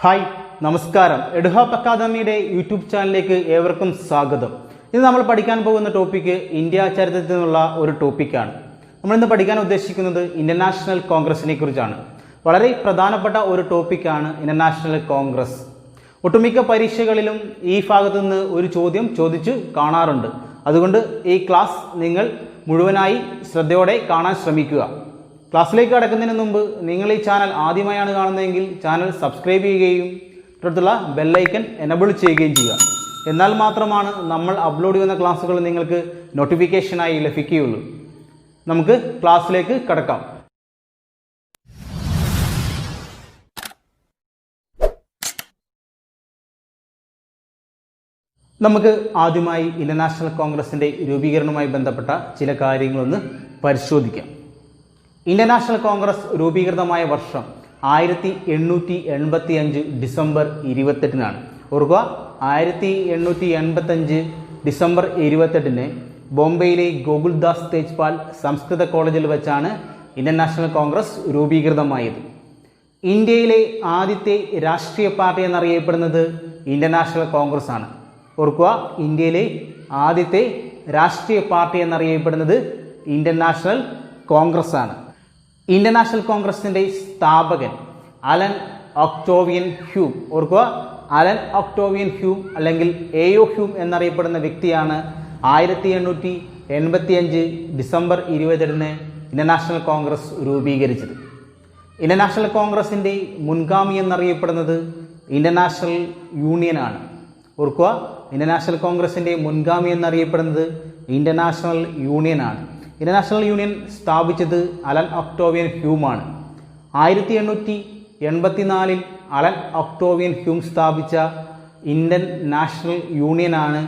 Hi നമസ്കാരം. എഡ്ഹാപ്പ് അക്കാദമിയുടെ YouTube ചാനലിലേക്ക് ഏവർക്കും സ്വാഗതം. ഇന്ന് നമ്മൾ പഠിക്കാൻ പോകുന്ന ടോപ്പിക്ക് ഇന്ത്യ ചരിത്രത്തിൽ നിന്നുള്ള ഒരു ടോപ്പിക്കാണ്. നമ്മളിന്ന് പഠിക്കാൻ ഉദ്ദേശിക്കുന്നത് ഇന്റർനാഷണൽ കോൺഗ്രസിനെ കുറിച്ചാണ്. വളരെ പ്രധാനപ്പെട്ട ഒരു ടോപ്പിക്കാണ് ഇന്റർനാഷണൽ കോൺഗ്രസ്. ഒട്ടുമിക്ക പരീക്ഷകളിലും ഈ ഭാഗത്തു നിന്ന് ഒരു ചോദ്യം ചോദിച്ചു കാണാറുണ്ട്. അതുകൊണ്ട് ഈ ക്ലാസ് നിങ്ങൾ മുഴുവനായി ശ്രദ്ധയോടെ കാണാൻ ശ്രമിക്കുക. ക്ലാസ്സിലേക്ക് കടക്കുന്നതിന് മുമ്പ് നിങ്ങൾ ഈ ചാനൽ ആദ്യമായാണ് കാണുന്നതെങ്കിൽ ചാനൽ സബ്സ്ക്രൈബ് ചെയ്യുകയും തുടർന്നുള്ള ബെല്ലൈക്കൻ എനബിൾ ചെയ്യുകയും ചെയ്യുക. എന്നാൽ മാത്രമാണ് നമ്മൾ അപ്ലോഡ് ചെയ്യുന്ന ക്ലാസ്സുകൾ നിങ്ങൾക്ക് നോട്ടിഫിക്കേഷനായി ലഭിക്കുകയുള്ളൂ. നമുക്ക് ക്ലാസ്സിലേക്ക് കടക്കാം. നമുക്ക് ആദ്യമായി ഇന്റർനാഷണൽ കോൺഗ്രസിന്റെ രൂപീകരണവുമായി ബന്ധപ്പെട്ട ചില കാര്യങ്ങളൊന്ന് പരിശോധിക്കാം. ഇന്റർനാഷണൽ കോൺഗ്രസ് രൂപീകൃതമായ വർഷം 1885 ഡിസംബർ 28-നാണ്. ഓർക്കുക, 1885 ഡിസംബർ 28-ന് ബോംബെയിലെ ഗോകുൽദാസ് തേജ്പാൽ സംസ്കൃത കോളേജിൽ വെച്ചാണ് ഇന്റർനാഷണൽ കോൺഗ്രസ് രൂപീകൃതമായത്. ഇന്ത്യയിലെ ആദ്യത്തെ രാഷ്ട്രീയ പാർട്ടി എന്നറിയപ്പെടുന്നത് ഇന്റർനാഷണൽ കോൺഗ്രസ് ആണ്. ഓർക്കുക, ഇന്ത്യയിലെ ആദ്യത്തെ രാഷ്ട്രീയ പാർട്ടി എന്നറിയപ്പെടുന്നത് ഇന്റർനാഷണൽ കോൺഗ്രസ് ആണ്. ഇന്റർനാഷണൽ കോൺഗ്രസിന്റെ സ്ഥാപകൻ അലൻ ഒക്ടോവിയൻ ഹ്യൂം. ഓർക്കുക, അലൻ ഒക്ടോവിയൻ ഹ്യൂം അല്ലെങ്കിൽ എയോ ഹ്യൂം എന്നറിയപ്പെടുന്ന വ്യക്തിയാണ് 1885 ഡിസംബർ 28-ന് ഇന്റർനാഷണൽ കോൺഗ്രസ് രൂപീകരിച്ചത്. ഇന്റർനാഷണൽ കോൺഗ്രസിന്റെ മുൻഗാമി എന്നറിയപ്പെടുന്നത് ഇന്റർനാഷണൽ യൂണിയൻ ആണ്. ഓർക്കുക, ഇന്റർനാഷണൽ കോൺഗ്രസിന്റെ മുൻഗാമി എന്നറിയപ്പെടുന്നത് ഇന്റർനാഷണൽ യൂണിയൻ ആണ്. ഇന്റർനാഷണൽ യൂണിയൻ സ്ഥാപിച്ചത് അലൻ ഒക്ടോവിയൻ ഹ്യൂമാണ്. 1884 അലൻ ഒക്ടോവിയൻ ഹ്യൂം സ്ഥാപിച്ച ഇന്ത്യൻ നാഷണൽ യൂണിയനാണ്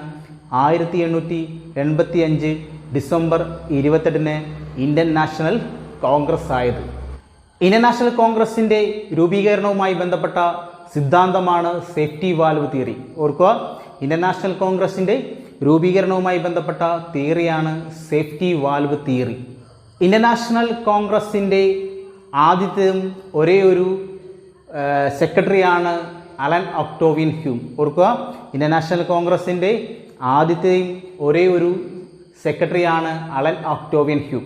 1885 ഡിസംബർ 28-ന് ഇന്ത്യൻ നാഷണൽ കോൺഗ്രസ് ആയത്. ഇന്ത്യൻ നാഷണൽ കോൺഗ്രസിന്റെ രൂപീകരണവുമായി ബന്ധപ്പെട്ട സിദ്ധാന്തമാണ് സേഫ്റ്റി വാൽവ് തിയറി. ഓർക്കുക, ഇന്ത്യൻ നാഷണൽ കോൺഗ്രസിന്റെ രൂപീകരണവുമായി ബന്ധപ്പെട്ട തിയറിയാണ് സേഫ്റ്റി വാൽവ് തിയറി. ഇന്റർനാഷണൽ കോൺഗ്രസിന്റെ ആദ്യത്തെയും ഒരേ ഒരു സെക്രട്ടറിയാണ് അലൻ ഒക്ടോവിയൻ ഹ്യൂം. ഓർക്കുക, ഇന്റർനാഷണൽ കോൺഗ്രസിന്റെ ആദ്യത്തെയും ഒരേ ഒരു സെക്രട്ടറിയാണ് അലൻ ഒക്ടോവിയൻ ഹ്യൂം.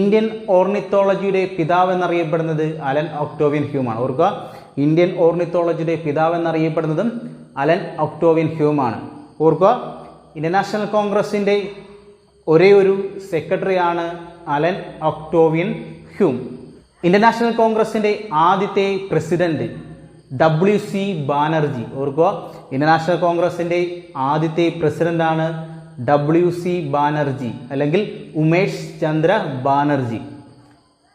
ഇന്ത്യൻ ഓർണിത്തോളജിയുടെ പിതാവ് എന്നറിയപ്പെടുന്നത് അലൻ ഒക്ടോവിയൻ ഹ്യൂമാണ്. ഓർക്കുക, ഇന്ത്യൻ ഓർണിത്തോളജിയുടെ പിതാവ് എന്നറിയപ്പെടുന്നതും അലൻ ഒക്ടോവിയൻ ഹ്യൂമാണ്. ഓർക്കുക, ഇന്റർനാഷണൽ കോൺഗ്രസിന്റെ ഒരേ ഒരു സെക്രട്ടറിയാണ് അലൻ ഒക്ടോവിയൻ ഹ്യൂം. ഇന്റർനാഷണൽ കോൺഗ്രസിന്റെ ആദ്യത്തെ പ്രസിഡന്റ് WC ബാനർജി. ഓർക്കുക, ഇന്റർനാഷണൽ കോൺഗ്രസിന്റെ ആദ്യത്തെ പ്രസിഡന്റാണ് WC ബാനർജി അല്ലെങ്കിൽ ഉമേഷ് ചന്ദ്ര ബാനർജി.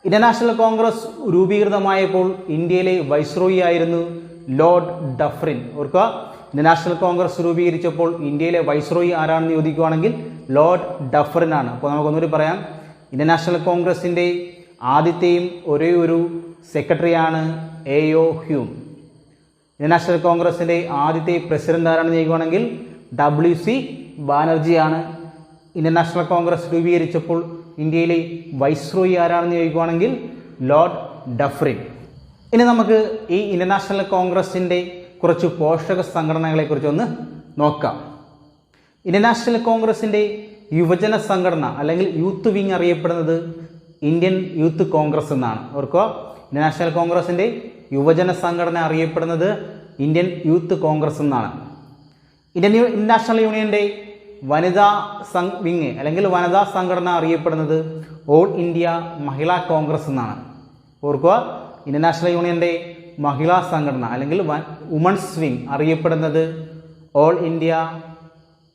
ഇന്റർനാഷണൽ കോൺഗ്രസ് രൂപീകൃതമായപ്പോൾ ഇന്ത്യയിലെ വൈസ്രോയി ആയിരുന്നു ലോർഡ് ഡഫറിൻ. ഓർക്കുക, ഇന്റർനാഷണൽ കോൺഗ്രസ് രൂപീകരിച്ചപ്പോൾ ഇന്ത്യയിലെ വൈസ്രോയി ആരാണെന്ന് ചോദിക്കുകയാണെങ്കിൽ ലോർഡ് ഡഫറിൻ ആണ്. അപ്പോൾ നമുക്കൊന്നുകൂടി പറയാം, ഇന്റർനാഷണൽ കോൺഗ്രസിന്റെ ആദ്യത്തെയും ഒരേ ഒരു സെക്രട്ടറിയാണ് എയോ ഹ്യൂം. ഇന്റർനാഷണൽ കോൺഗ്രസിന്റെ ആദ്യത്തെ പ്രസിഡന്റ് ആരാണെന്ന് ചോദിക്കുകയാണെങ്കിൽ WC ബാനർജിയാണ്. ഇന്റർനാഷണൽ കോൺഗ്രസ് രൂപീകരിച്ചപ്പോൾ ഇന്ത്യയിലെ വൈസ്രോയി ആരാണെന്ന് ചോദിക്കുകയാണെങ്കിൽ ലോർഡ് ഡഫറിൻ. ഇനി നമുക്ക് ഈ ഇന്റർനാഷണൽ കോൺഗ്രസിന്റെ കുറച്ച് പോഷക സംഘടനകളെക്കുറിച്ച് ഒന്ന് നോക്കാം. ഇന്റർനാഷണൽ കോൺഗ്രസിന്റെ യുവജന സംഘടന അല്ലെങ്കിൽ യൂത്ത് വിങ് അറിയപ്പെടുന്നത് ഇന്ത്യൻ യൂത്ത് കോൺഗ്രസ് എന്നാണ്. ഓർക്കുക, ഇന്റർനാഷണൽ കോൺഗ്രസിന്റെ യുവജന സംഘടന അറിയപ്പെടുന്നത് ഇന്ത്യൻ യൂത്ത് കോൺഗ്രസ് എന്നാണ്. ഇന്റർനാഷണൽ യൂണിയന്റെ വനിതാ വിങ് അല്ലെങ്കിൽ വനിതാ സംഘടന അറിയപ്പെടുന്നത് ഓൾ ഇന്ത്യ മഹിളാ കോൺഗ്രസ് എന്നാണ്. ഓർക്കുക, ഇന്റർനാഷണൽ യൂണിയന്റെ മഹിളാ സംഘടന അല്ലെങ്കിൽ വുമൺസ് വിങ് അറിയപ്പെടുന്നത് ഓൾ ഇന്ത്യ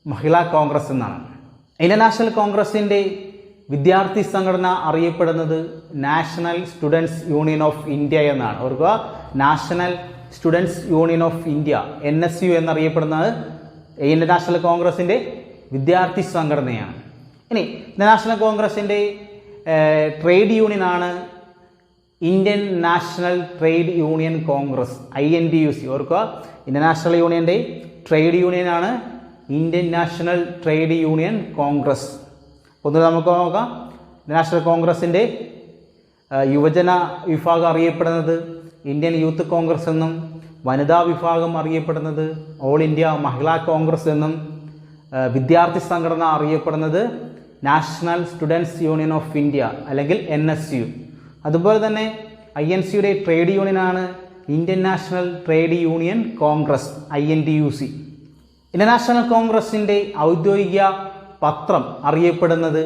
മഹിളാ കോൺഗ്രസ് എന്നാണ്. ഇന്റർനാഷണൽ കോൺഗ്രസിന്റെ വിദ്യാർത്ഥി സംഘടന അറിയപ്പെടുന്നത് National students union of India എന്നാണ്. ഓർക്കുക, നാഷണൽ സ്റ്റുഡൻസ് യൂണിയൻ ഓഫ് ഇന്ത്യ NSU എന്നറിയപ്പെടുന്നത് ഇന്റർനാഷണൽ കോൺഗ്രസിന്റെ വിദ്യാർത്ഥി സംഘടനയാണ്. ഇനി ഇന്റർനാഷണൽ കോൺഗ്രസിന്റെ ട്രേഡ് യൂണിയനാണ് Indian National Trade Union Congress INTUC. ഓർക്കുക, ഇന്റർനാഷണൽ യൂണിയന്റെ ട്രേഡ് യൂണിയനാണ് Indian National Trade Union Congress. ഒന്ന് നമുക്ക് നോക്കാം. നാഷണൽ കോൺഗ്രസിന്റെ യുവജന വിഭാഗം അറിയപ്പെടുന്നത് ഇന്ത്യൻ യൂത്ത് കോൺഗ്രസ് എന്നും വനിതാ വിഭാഗം അറിയപ്പെടുന്നത് ഓൾ ഇന്ത്യ മഹിളാ കോൺഗ്രസ് എന്നും വിദ്യാർത്ഥി സംഘടന അറിയപ്പെടുന്നത് National students union of India അല്ലെങ്കിൽ NSU. അതുപോലെ തന്നെ INCയുടെ ട്രേഡ് യൂണിയനാണ് Indian National Trade Union Congress INTUC. Indian national കോൺഗ്രസിൻ്റെ ഔദ്യോഗിക പത്രം അറിയപ്പെടുന്നത്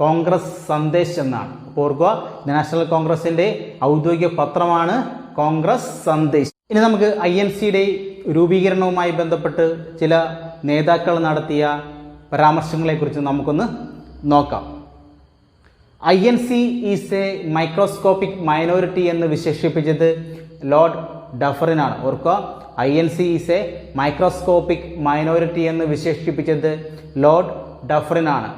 കോൺഗ്രസ് സന്ദേശ് എന്നാണ്. ഓർക്കുക, ഇന്ത്യൻ നാഷണൽ കോൺഗ്രസിൻ്റെ ഔദ്യോഗിക പത്രമാണ് കോൺഗ്രസ് സന്ദേശ്. ഇനി നമുക്ക് INCയുടെ രൂപീകരണവുമായി ബന്ധപ്പെട്ട് ചില നേതാക്കൾ നടത്തിയ പരാമർശങ്ങളെക്കുറിച്ച് നമുക്കൊന്ന് നോക്കാം. INC is A microscopic minority എന്ന് വിശേഷിപ്പിച്ചത് ലോർഡ് ഡഫറിനാണ്. ഓർക്കുക, INC is A microscopic minority എന്ന് വിശേഷിപ്പിച്ചത് ലോർഡ് ഡഫറിനാണ്.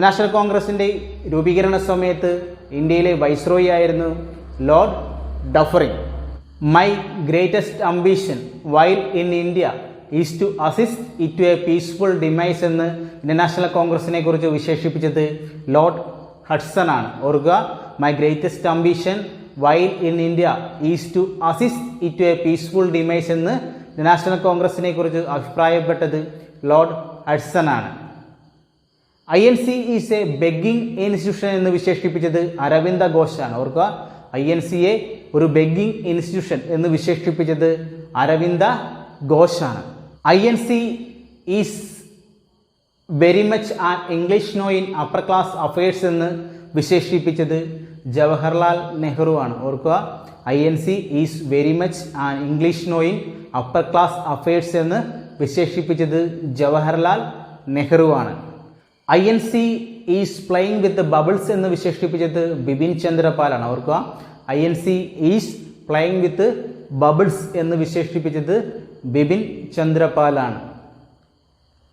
നാഷണൽ കോൺഗ്രസിൻ്റെ രൂപീകരണ സമയത്ത് ഇന്ത്യയിലെ വൈസ്രോയി ആയിരുന്നു lord Dufferin. My greatest ambition while in India is to assist it to a peaceful demise എന്ന് ഇന്ത്യൻ നാഷണൽ കോൺഗ്രസിനെ കുറിച്ച് വിശേഷിപ്പിച്ചത് ലോർഡ് ഹഡ്സൺ ആണ്. ഓർക്കുക, my greatest ambition while in India is to assist it to a peaceful demise എന്ന് national കോൺഗ്രസിനെ കുറിച്ച് അഭിപ്രായപ്പെട്ടത് ലോർഡ് ഹഡ്സൺ ആണ്. INC is a begging institution എന്ന് വിശേഷിപ്പിച്ചത് അരവിന്ദ ഘോഷാണ്. ഓർക്കുക, INCയെ ഒരു ബെഗ്ഗിംഗ് ഇൻസ്റ്റിറ്റ്യൂഷൻ എന്ന് വിശേഷിപ്പിച്ചത് അരവിന്ദ ഘോഷാണ്. INC is very much an English knowing upper class affairs എന്ന് വിശേഷിപ്പിച്ചത് ജവഹർലാൽ നെഹ്റു ആണ്. ഓർക്കുക, INC is very much an English knowing upper class affairs എന്ന് വിശേഷിപ്പിച്ചത് ജവഹർലാൽ നെഹ്റു ആണ്. INC is playing with bubbles എന്ന് വിശേഷിപ്പിച്ചത് ബിപിൻ ചന്ദ്രപാലാണ്. ഓർക്കുക, INC is playing with bubbles എന്ന് വിശേഷിപ്പിച്ചത് ബിപിൻ ചന്ദ്രപാലാണ്.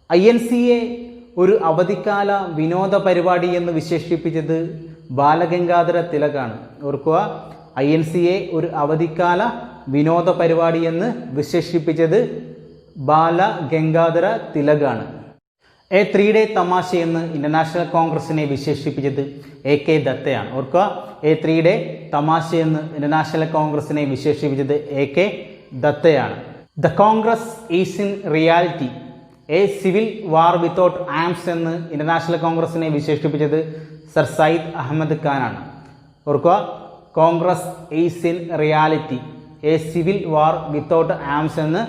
INCയെ ഒരു അവധിക്കാല വിനോദ പരിപാടി എന്ന് വിശേഷിപ്പിച്ചത് ബാലഗംഗാധര തിലകാണ്. ഓർക്കുക, INCയെ ഒരു അവധിക്കാല വിനോദ പരിപാടി എന്ന് വിശേഷിപ്പിച്ചത് ബാലഗംഗാധര തിലകാണ്. എ 3-ഡേ തമാശ എന്ന് ഇന്റർനാഷണൽ കോൺഗ്രസിനെ വിശേഷിപ്പിച്ചത് AK ദത്തയാണ്. ഓർക്കുക, എ 3-ഡേ തമാശ എന്ന് ഇന്റർനാഷണൽ കോൺഗ്രസിനെ വിശേഷിപ്പിച്ചത് AK ദത്തയാണ്. The Congress is in reality a civil war without arms എന്ന് ഇന്റർനാഷണൽ കോൺഗ്രസിനെ വിശേഷിപ്പിച്ചത് സർ സയ്യിദ് അഹമ്മദ് ഖാനാണ്. ഓർക്കുക, Congress is in reality a civil war without arms എന്ന്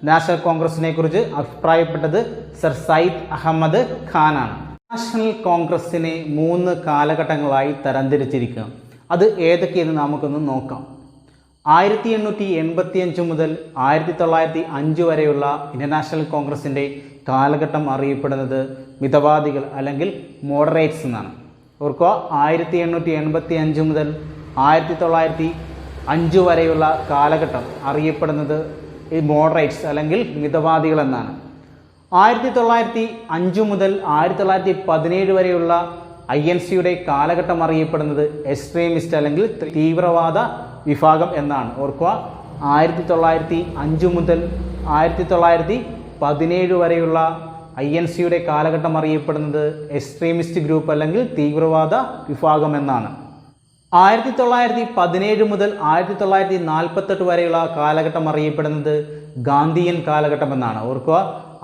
നാഷണൽ കോൺഗ്രസിനെ കുറിച്ച് അഭിപ്രായപ്പെട്ടത് സർ സയ്യിദ് അഹമ്മദ് ഖാനാണ്. നാഷണൽ കോൺഗ്രസിനെ 3 കാലഘട്ടങ്ങളായി തരംതിരിച്ചിരിക്കുക. അത് ഏതൊക്കെയെന്ന് നമുക്കൊന്ന് നോക്കാം. 1885 മുതൽ 1905 വരെയുള്ള ഇന്റർനാഷണൽ കോൺഗ്രസിൻ്റെ കാലഘട്ടം അറിയപ്പെടുന്നത് മിതവാദികൾ അല്ലെങ്കിൽ മോഡറേറ്റ്സ് എന്നാണ്. ഓർക്കുക, 1885 മുതൽ 1905 വരെയുള്ള കാലഘട്ടം അറിയപ്പെടുന്നത് ഈ മോഡറേറ്റ്സ് അല്ലെങ്കിൽ മിതവാദികൾ എന്നാണ്. 1905 മുതൽ 1917 വരെയുള്ള INCയുടെ കാലഘട്ടം അറിയപ്പെടുന്നത് എക്സ്ട്രീമിസ്റ്റ് അല്ലെങ്കിൽ തീവ്രവാദ വിഭാഗം എന്നാണ്. ഓർക്കുക, 1905 മുതൽ 1917 വരെയുള്ള INCയുടെ കാലഘട്ടം അറിയപ്പെടുന്നത് എക്സ്ട്രീമിസ്റ്റ് ഗ്രൂപ്പ് അല്ലെങ്കിൽ തീവ്രവാദ വിഭാഗം എന്നാണ്. 1917 മുതൽ 1948 വരെയുള്ള കാലഘട്ടം അറിയപ്പെടുന്നത് ഗാന്ധിയൻ കാലഘട്ടം എന്നാണ്. ഓർക്കുക,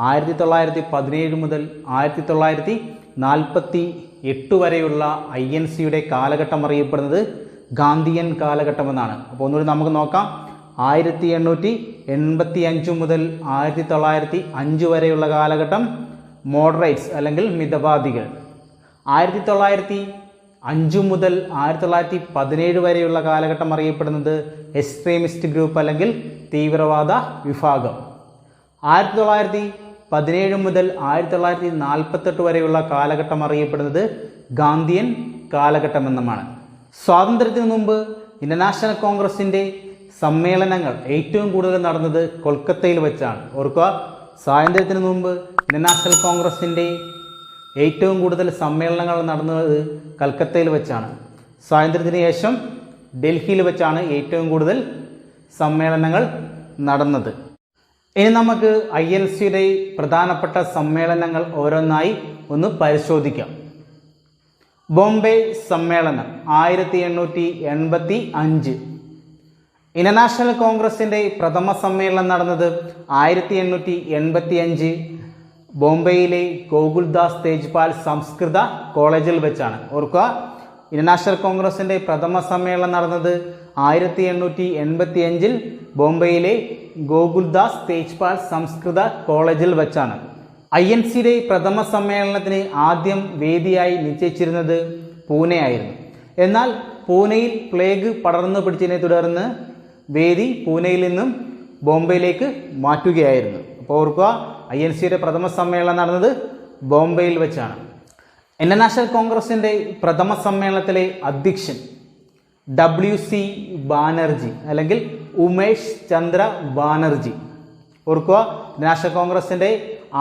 1917 മുതൽ 1948 വരെയുള്ള INCയുടെ കാലഘട്ടം അറിയപ്പെടുന്നത് ഗാന്ധിയൻ കാലഘട്ടം എന്നാണ്. അപ്പോൾ ഒന്നുകൂടി നമുക്ക് നോക്കാം. 1885 മുതൽ 1905 വരെയുള്ള കാലഘട്ടം മോഡറേറ്റ്സ് അല്ലെങ്കിൽ മിതവാദികൾ. 1905 മുതൽ 1917 വരെയുള്ള കാലഘട്ടം അറിയപ്പെടുന്നത് എക്സ്ട്രീമിസ്റ്റ് ഗ്രൂപ്പ് അല്ലെങ്കിൽ തീവ്രവാദ വിഭാഗം. 1917 മുതൽ 1948 വരെയുള്ള കാലഘട്ടം അറിയപ്പെടുന്നത് ഗാന്ധിയൻ കാലഘട്ടം എന്നുമാണ്. സ്വാതന്ത്ര്യത്തിന് മുമ്പ് ഇന്റർനാഷണൽ കോൺഗ്രസിൻ്റെ സമ്മേളനങ്ങൾ ഏറ്റവും കൂടുതൽ നടന്നത് കൊൽക്കത്തയിൽ വെച്ചാണ്. ഓർക്കുക, സ്വാതന്ത്ര്യത്തിന് മുമ്പ് ഇന്റർനാഷണൽ കോൺഗ്രസിൻ്റെ ഏറ്റവും കൂടുതൽ സമ്മേളനങ്ങൾ നടന്നത് കൽക്കത്തയിൽ വെച്ചാണ്. സ്വാതന്ത്ര്യത്തിന് ശേഷം ഡൽഹിയിൽ വെച്ചാണ് ഏറ്റവും കൂടുതൽ സമ്മേളനങ്ങൾ നടന്നത്. ഇനി നമുക്ക് INCയുടെ പ്രധാനപ്പെട്ട സമ്മേളനങ്ങൾ ഓരോന്നായി ഒന്ന് പരിശോധിക്കാം. ബോംബെ സമ്മേളനം 1885. ഇന്ത്യൻ നാഷണൽ കോൺഗ്രസിന്റെ പ്രഥമ സമ്മേളനം നടന്നത് 1885 ബോംബെയിലെ ഗോകുൽദാസ് തേജ്പാൽ സംസ്കൃത കോളേജിൽ വെച്ചാണ്. ഓർക്കുക, ഇന്ത്യൻ നാഷണൽ കോൺഗ്രസിന്റെ പ്രഥമ സമ്മേളനം നടന്നത് 1885 ബോംബെയിലെ ഗോകുൽദാസ് തേജ്പാൽ സംസ്കൃത കോളേജിൽ വെച്ചാണ്. INCയുടെ പ്രഥമ സമ്മേളനത്തിന് ആദ്യം വേദിയായി നിശ്ചയിച്ചിരുന്നത് പൂനെ ആയിരുന്നു. എന്നാൽ പൂനെയിൽ പ്ലേഗ് പടർന്നു പിടിച്ചതിനെ തുടർന്ന് വേദി പൂനെയിൽ നിന്നും ബോംബെയിലേക്ക് മാറ്റുകയായിരുന്നു. അപ്പോൾ ഓർക്കുക, INCയുടെ പ്രഥമ സമ്മേളനം നടന്നത് ബോംബെയിൽ വെച്ചാണ്. ഇന്ത്യൻ നാഷണൽ കോൺഗ്രസിന്റെ പ്രഥമ സമ്മേളനത്തിലെ അധ്യക്ഷൻ WC ബാനർജി അല്ലെങ്കിൽ ഉമേഷ് ചന്ദ്ര ബാനർജി. ഓർക്കുക, നാഷണൽ കോൺഗ്രസിന്റെ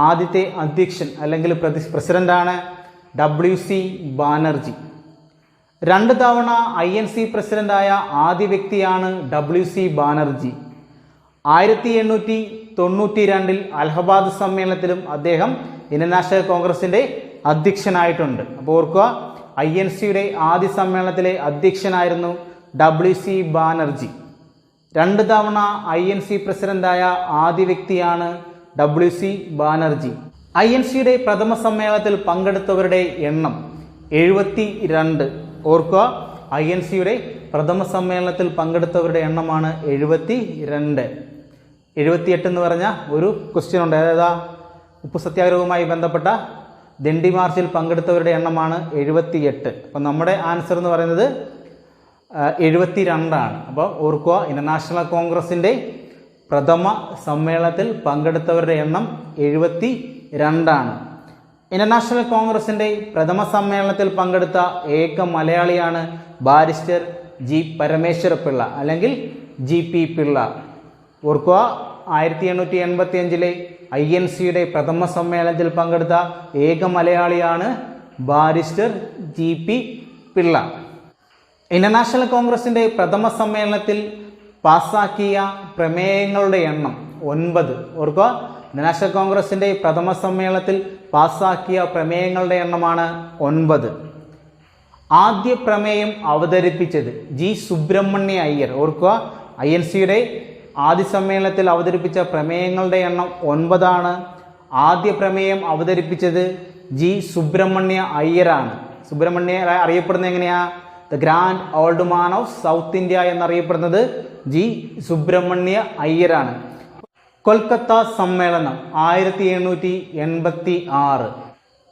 ആദ്യത്തെ അധ്യക്ഷൻ അല്ലെങ്കിൽ പ്രസിഡന്റാണ് WC ബാനർജി. 2 തവണ INC പ്രസിഡന്റായ ആദ്യ വ്യക്തിയാണ് WC ബാനർജി. 1892 അലഹബാദ് സമ്മേളനത്തിലും അദ്ദേഹം ഇന്ത്യൻ നാഷണൽ കോൺഗ്രസിന്റെ അധ്യക്ഷനായിട്ടുണ്ട്. അപ്പോൾ ഓർക്കുക, INCയുടെ ആദ്യ സമ്മേളനത്തിലെ അധ്യക്ഷനായിരുന്നു WC ബാനർജി. 2 തവണ INC പ്രസിഡന്റായ ആദ്യ വ്യക്തിയാണ് WC ബാനർജി. INCയുടെ പ്രഥമ സമ്മേളനത്തിൽ പങ്കെടുത്തവരുടെ എണ്ണം 72. ഓർക്കുക, INCയുടെ പ്രഥമ സമ്മേളനത്തിൽ പങ്കെടുത്തവരുടെ എണ്ണമാണ് 72. 78 എന്ന് പറഞ്ഞ ഒരു ക്വസ്റ്റ്യൻ ഉണ്ട്. അതായത് ഉപ്പു സത്യാഗ്രഹവുമായി ബന്ധപ്പെട്ട ദണ്ഡി മാർച്ചിൽ പങ്കെടുത്തവരുടെ എണ്ണമാണ് 78. അപ്പം നമ്മുടെ ആൻസർ എന്ന് പറയുന്നത് 72 ആണ്. അപ്പോൾ ഓർക്കുക, ഇന്ത്യൻ നാഷണൽ കോൺഗ്രസിന്റെ പ്രഥമ സമ്മേളനത്തിൽ പങ്കെടുത്തവരുടെ എണ്ണം 72 ആണ്. ഇന്ത്യൻ നാഷണൽ കോൺഗ്രസിന്റെ പ്രഥമ സമ്മേളനത്തിൽ പങ്കെടുത്ത ഏക മലയാളിയാണ് ബാരിസ്റ്റർ G പരമേശ്വര പിള്ള അല്ലെങ്കിൽ GP പിള്ള. ഓർക്കുക, 1885 INCയുടെ പ്രഥമ സമ്മേളനത്തിൽ പങ്കെടുത്ത ഏക മലയാളിയാണ് barrister GP Pillai. Indian national കോൺഗ്രസിന്റെ പ്രഥമ സമ്മേളനത്തിൽ പാസാക്കിയ പ്രമേയങ്ങളുടെ എണ്ണം 9. ഓർക്കുക, ഇന്ത്യൻ നാഷണൽ കോൺഗ്രസിന്റെ പ്രഥമ സമ്മേളനത്തിൽ പാസാക്കിയ പ്രമേയങ്ങളുടെ എണ്ണമാണ് 9. ആദ്യ പ്രമേയം അവതരിപ്പിച്ചത് G സുബ്രഹ്മണ്യ അയ്യർ. ഓർക്കുക, INCയുടെ ആദ്യ സമ്മേളനത്തിൽ അവതരിപ്പിച്ച പ്രമേയങ്ങളുടെ എണ്ണം 9 ആണ്. ആദ്യ പ്രമേയം അവതരിപ്പിച്ചത് G സുബ്രഹ്മണ്യ അയ്യരാണ്. സുബ്രഹ്മണ്യ അറിയപ്പെടുന്നത് എങ്ങനെയാ? The grand old man of south India എന്നറിയപ്പെടുന്നത് G സുബ്രഹ്മണ്യ അയ്യരാണ്. കൊൽക്കത്ത സമ്മേളനം 1886.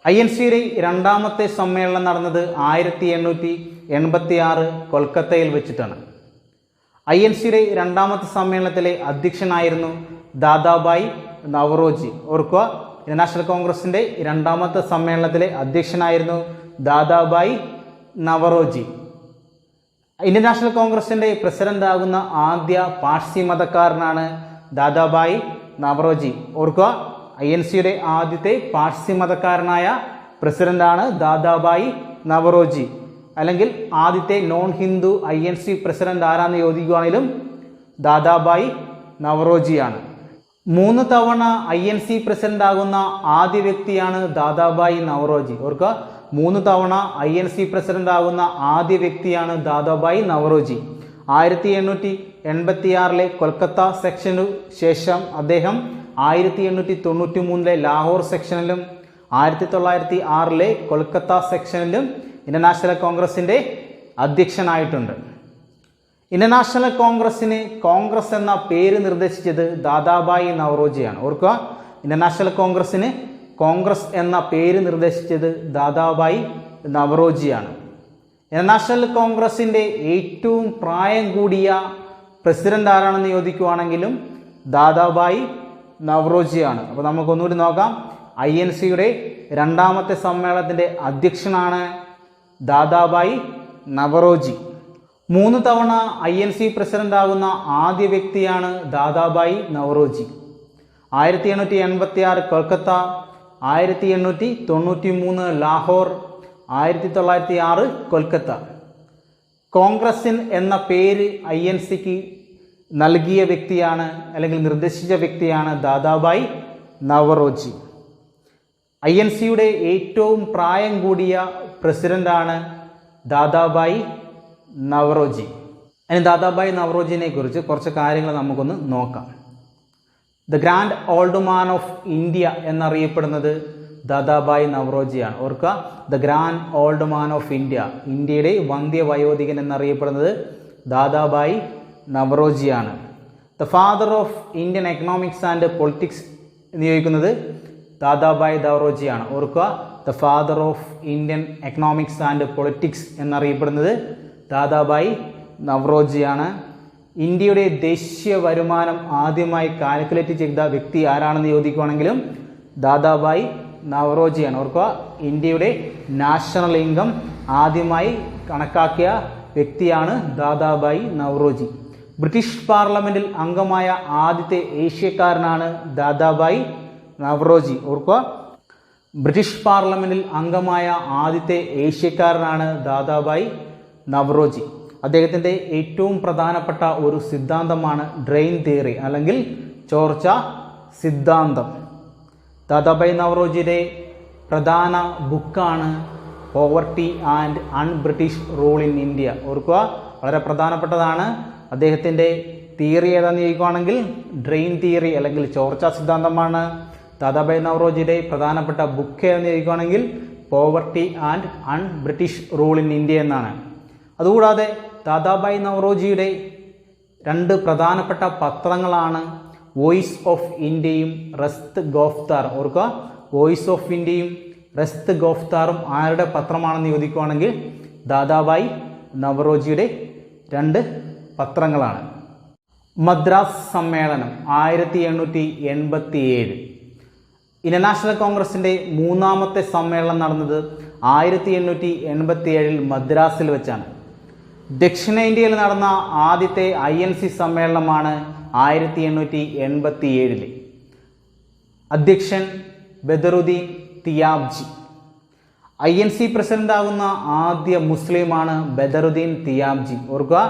INCയുടെ രണ്ടാമത്തെ സമ്മേളനം നടന്നത് 1886 കൊൽക്കത്തയിൽ വെച്ചിട്ടാണ്. INCയുടെ രണ്ടാമത്തെ സമ്മേളനത്തിലെ അധ്യക്ഷനായിരുന്നു ദാദാബായി നവറോജി. ഓർക്കുക, ഇന്ത്യൻ നാഷണൽ കോൺഗ്രസിന്റെ രണ്ടാമത്തെ സമ്മേളനത്തിലെ അധ്യക്ഷനായിരുന്നു ദാദാബായി നവറോജി. ഇന്ത്യൻ നാഷണൽ കോൺഗ്രസിന്റെ പ്രസിഡന്റ് ആകുന്ന ആദ്യ പാഴ്സി മതക്കാരനാണ് ദാദാബായി നവറോജി. ഓർക്കുക, INCയുടെ ആദ്യത്തെ പാഴ്സി മതക്കാരനായ പ്രസിഡന്റാണ് ദാദാബായി നവറോജി. അല്ലെങ്കിൽ ആദ്യത്തെ നോൺ ഹിന്ദു INC പ്രസിഡന്റ് ആരാന്ന് ചോദിക്കുകയാണെങ്കിലും ദാദാബായി നവറോജിയാണ്. 3 തവണ INC പ്രസിഡന്റ് ആകുന്ന ആദ്യ വ്യക്തിയാണ് ദാദാബായി നവറോജി. ഓർക്കുക, 3 തവണ INC പ്രസിഡന്റ് ആകുന്ന ആദ്യ വ്യക്തിയാണ് ദാദാബായി നവറോജി. 1886 കൊൽക്കത്ത സെക്ഷനു ശേഷം അദ്ദേഹം 1893 ലാഹോർ സെക്ഷനിലും 1906 കൊൽക്കത്ത സെക്ഷനിലും ഇന്ത്യൻ നാഷണൽ കോൺഗ്രസിന്റെ അധ്യക്ഷനായിട്ടുണ്ട്. ഇന്ത്യൻ നാഷണൽ കോൺഗ്രസിന് കോൺഗ്രസ് എന്ന പേര് നിർദ്ദേശിച്ചത് ദാദാബായി നവറോജിയാണ്. ഓർക്കുക, ഇന്ത്യൻ നാഷണൽ കോൺഗ്രസിന് കോൺഗ്രസ് എന്ന പേര് നിർദ്ദേശിച്ചത് ദാദാബായി നവറോജിയാണ്. ഇന്ത്യൻ നാഷണൽ കോൺഗ്രസിന്റെ ഏറ്റവും പ്രായം കൂടിയ പ്രസിഡന്റ് ആരാണെന്ന് ചോദിക്കുവാണെങ്കിലും ദാദാബായി നവറോജിയാണ്. അപ്പോൾ നമുക്കൊന്നുകൂടി നോക്കാം. INCയുടെ രണ്ടാമത്തെ സമ്മേളനത്തിന്റെ അധ്യക്ഷനാണ് ദാദാബായി നവറോജി. 3 തവണ INC പ്രസിഡന്റ് ആകുന്ന ആദ്യ വ്യക്തിയാണ് ദാദാബായി നവറോജി. 1886 കൊൽക്കത്ത, 1893 ലാഹോർ, 1906 കൊൽക്കത്ത. കോൺഗ്രസിൻ എന്ന പേര് INCക്ക് നൽകിയ വ്യക്തിയാണ് അല്ലെങ്കിൽ നിർദ്ദേശിച്ച വ്യക്തിയാണ് ദാദാബായി നവറോജി. INCയുടെ ഏറ്റവും പ്രായം കൂടിയ പ്രസിഡന്റാണ് ദാദാബായി നവറോജി. ഇനി ദാദാഭായ് നവറോജിനെ കുറിച്ച് കുറച്ച് കാര്യങ്ങൾ നമുക്കൊന്ന് നോക്കാം. The grand old man of India എന്നറിയപ്പെടുന്നത് ദാദാഭായ് നവറോജിയാണ്. ഓർക്കുക, the grand old man of India, ഇന്ത്യയുടെ വന്ധ്യവയോധികൻ എന്നറിയപ്പെടുന്നത് ദാദാഭായ് നവറോജിയാണ്. The father of Indian economics and politics എന്ന് ചോദിക്കുന്നത് ദാദാഭായ് നവറോജിയാണ്. ഓർക്കുക, the father of Indian economics and politics എന്നറിയപ്പെടുന്നത് ദാദാഭായ് നവറോജിയാണ്. ഇന്ത്യയുടെ ദേശീയ വരുമാനം ആദ്യമായി കാൽക്കുലേറ്റ് ചെയ്ത വ്യക്തി ആരാണെന്ന് ചോദിക്കുകയാണെങ്കിലും ദാദാഭായ് നവറോജിയാണ്. ഓർക്കുക, ഇന്ത്യയുടെ നാഷണൽ ഇൻകം ആദ്യമായി കണക്കാക്കിയ വ്യക്തിയാണ് ദാദാഭായ് നവറോജി. ബ്രിട്ടീഷ് പാർലമെന്റിൽ അംഗമായ ആദ്യത്തെ ഏഷ്യക്കാരനാണ് ദാദാഭായ് നവറോജി. ഓർക്കുക, ബ്രിട്ടീഷ് പാർലമെന്റിൽ അംഗമായ ആദ്യത്തെ ഏഷ്യക്കാരനാണ് ദാദാഭായ് നവറോജി. അദ്ദേഹത്തിൻ്റെ ഏറ്റവും പ്രധാനപ്പെട്ട ഒരു സിദ്ധാന്തമാണ് ഡ്രെയിൻ തിയറി അല്ലെങ്കിൽ ചോർച്ച സിദ്ധാന്തം. ദാദാഭായ് നവറോജിയുടെ പ്രധാന ബുക്കാണ് poverty and British rule in India. ഓർക്കുക, വളരെ പ്രധാനപ്പെട്ടതാണ്. അദ്ദേഹത്തിൻ്റെ തിയറി ഏതാണെന്ന് ചോദിക്കുകയാണെങ്കിൽ ഡ്രെയിൻ തിയറി അല്ലെങ്കിൽ ചോർച്ച സിദ്ധാന്തമാണ്. ദാദാഭായ് നവറോജിയുടെ പ്രധാനപ്പെട്ട ബുക്ക് ഏതെന്ന് ചോദിക്കുകയാണെങ്കിൽ poverty and British rule in India എന്നാണ്. അതുകൂടാതെ ദാദാഭായ് നവറോജിയുടെ രണ്ട് പ്രധാനപ്പെട്ട പത്രങ്ങളാണ് വോയിസ് ഓഫ് ഇന്ത്യയും റസ്ത് ഗോഫ്താർ. ഓർക്കുക, വോയിസ് ഓഫ് ഇന്ത്യയും റസ്ത് ഗോഫ്താറും ആരുടെ പത്രമാണെന്ന് ചോദിക്കുകയാണെങ്കിൽ ദാദാഭായ് നവറോജിയുടെ രണ്ട് പത്രങ്ങളാണ്. മദ്രാസ് സമ്മേളനം 1887. ഇന്ത്യൻ നാഷണൽ കോൺഗ്രസിൻ്റെ മൂന്നാമത്തെ സമ്മേളനം നടന്നത് 1887 മദ്രാസിൽ വെച്ചാണ്. ദക്ഷിണേന്ത്യയിൽ നടന്ന ആദ്യത്തെ INC സമ്മേളനമാണ് 1887. അധ്യക്ഷൻ ബദറുദ്ദീൻ തിയാബ്ജി. INC പ്രസിഡന്റാകുന്ന ആദ്യ മുസ്ലിമാണ് ബദറുദ്ദീൻ തിയാബ്ജി. ഓർക്കുക,